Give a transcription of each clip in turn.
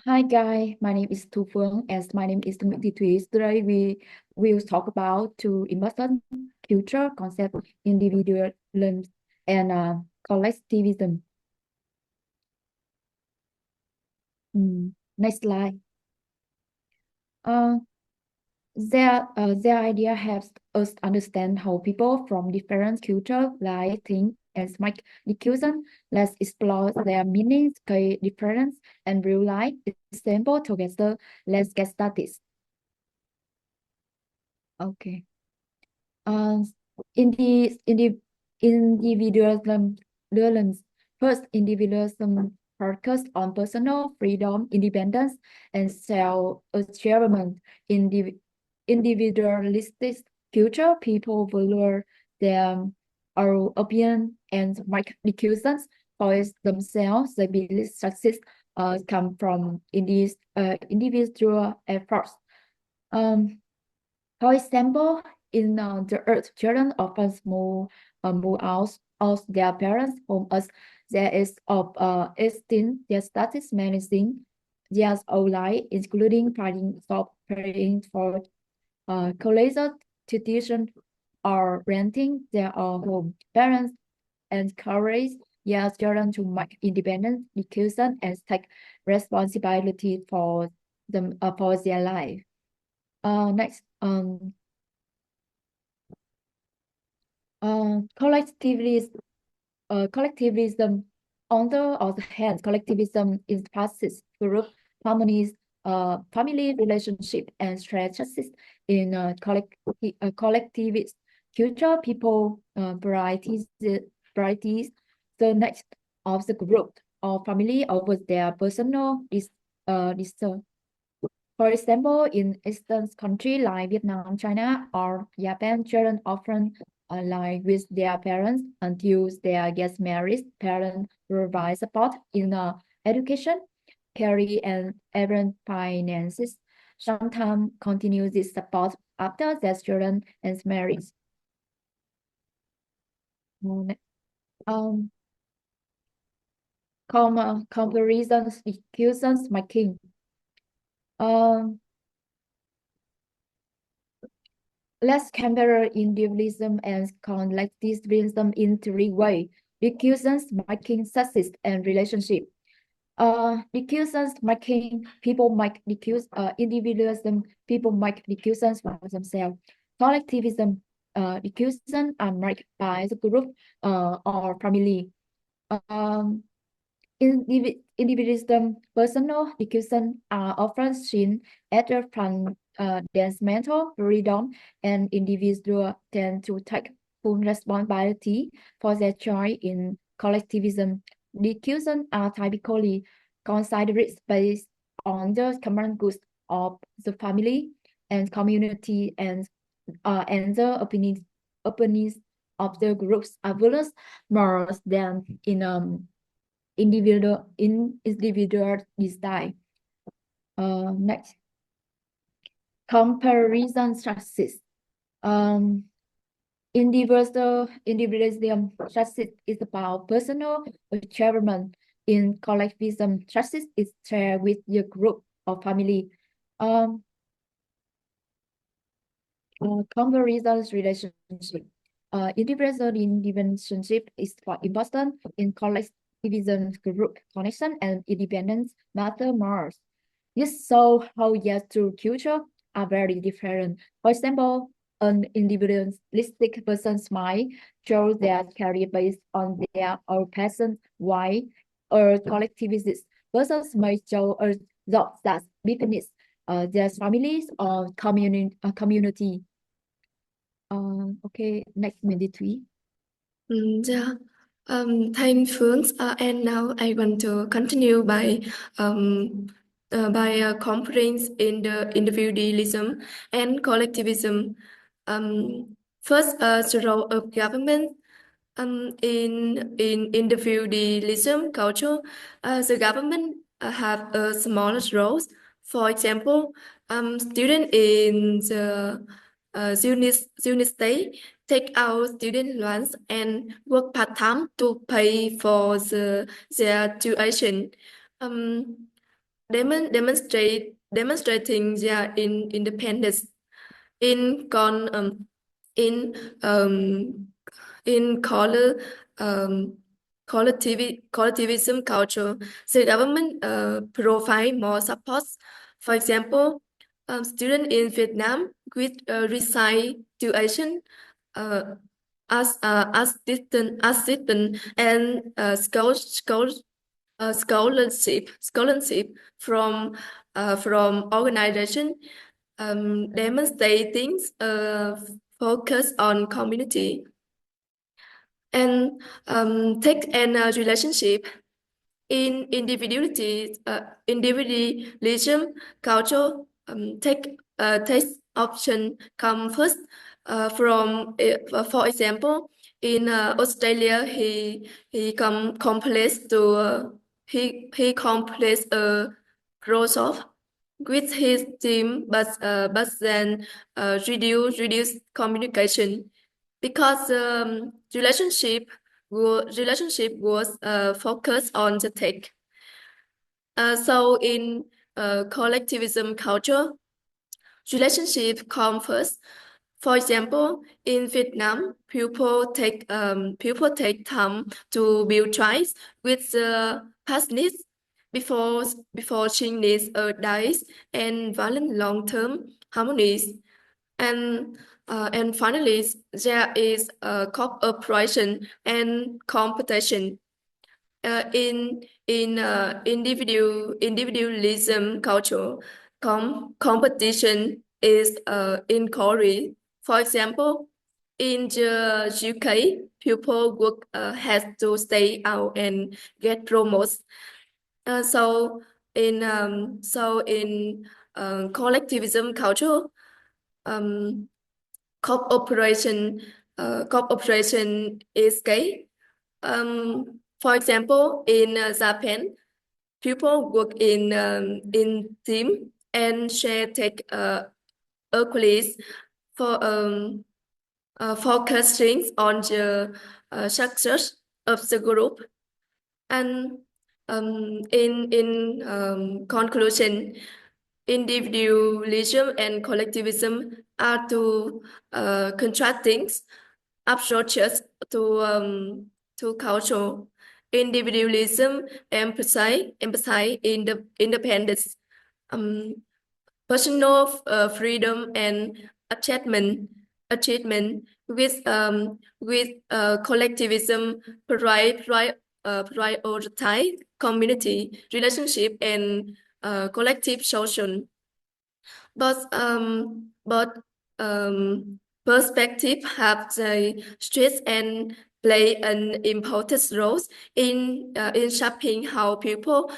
Hi guys, my name is Tu Phương and my name is Nguyễn Thủy. Today we will talk about two important culture concept, individualism and collectivism. Next slide. Uh, their idea helps us extend how people from different cultures like, think, and make decisions. Let's explore their meanings, key difference, and real life example together. Let's get started. Okay. Uh, in the individualism, first individualism focus on personal freedom, independence, and self-achievement. In the individualistic culture, people value their own opinion and make decisions for themselves. They believe success come from individual efforts. Um, for example, in the earth, children often move out their parents' home as there is of esteem their status menacing their own life, including fighting stop paying for college tuition or renting their own home. Parents encourage their children to make independent decisions and take responsibility for their life. Next, collectivism, collectivism. On the other hand, collectivism is passes group harmonies, family relationship, and strategies in collectivist culture. People varieties the next of the group or family over their personal for example, in Eastern countries like Vietnam, China, or Japan, children often live with their parents until they get married. Parents provide support in education, career, and even finances. Sometimes continue this support after their children is married. Um, comparisons, excuses making. Um, Let's compare individualism and collectivism in three ways: decisions making, success, and relationship. Decisions making, people make decisions. Individualism, people make decisions for themselves. Collectivism, decisions are made by the group or family. Um, Individualism, personal decisions are often seen as a fun, dense mental freedom, and individuals tend to take full responsibility for their choice. In collectivism, decisions are typically considered based on the common goods of the family and community, and the opinions of the groups are valued more than in individual design. Next, comparison success. Um, individualism success is about personal achievement. In collectivism, success is shared with your group or family. Um, Comparison relationship. Relationship is quite important in collectivism. Group connection and independence matter more. This shows how yes two culture are very different. For example, an individualistic person's mind shows their career based on their own passion, while a collectivist persons may show a job that benefits their families or community. Okay, next minute three. Yeah. Thanks, Phương. And now I want to continue by comparing in the individualism and collectivism. First, the role of government. In individualism culture, the government have a smaller roles. For example, student in the unit state take out student loans and work part-time to pay for their tuition. Um, demonstrating their independence in con in um, in collectivism culture. The government provide more support. For example, students in Vietnam with residential uh, assistant and scholarship from organization demonstrating focus on community and take and relationship in individualism culture. Take option come first for example in Australia he completes to he completes a Microsoft with his team but then reduce communication because relationship was focused on the tech. So in collectivism culture, relationship come first. For example, in Vietnam, people take time to build trust with the partners before before changes dies and violent long-term harmonies. And finally, there is cooperation and competition. In individualism culture, competition is encouraged. For example, in the UK, people work has to stay out and get promoted. So in collectivism culture, um, cooperation is key. For example, in Japan, people work in team and share tech equally for focusing on the success of the group. And in conclusion, individualism and collectivism are two contrasting approaches to culture. Individualism emphasize independence, um, personal freedom and achievement with collectivism prioritize community relationship and collective social. But perspective have the stress and play an important role in shaping how people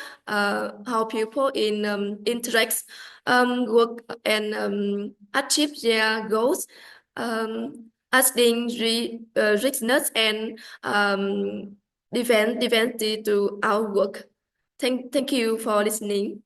interact, work and achieve their goals, adding richness and diversity to our work. Thank you for listening.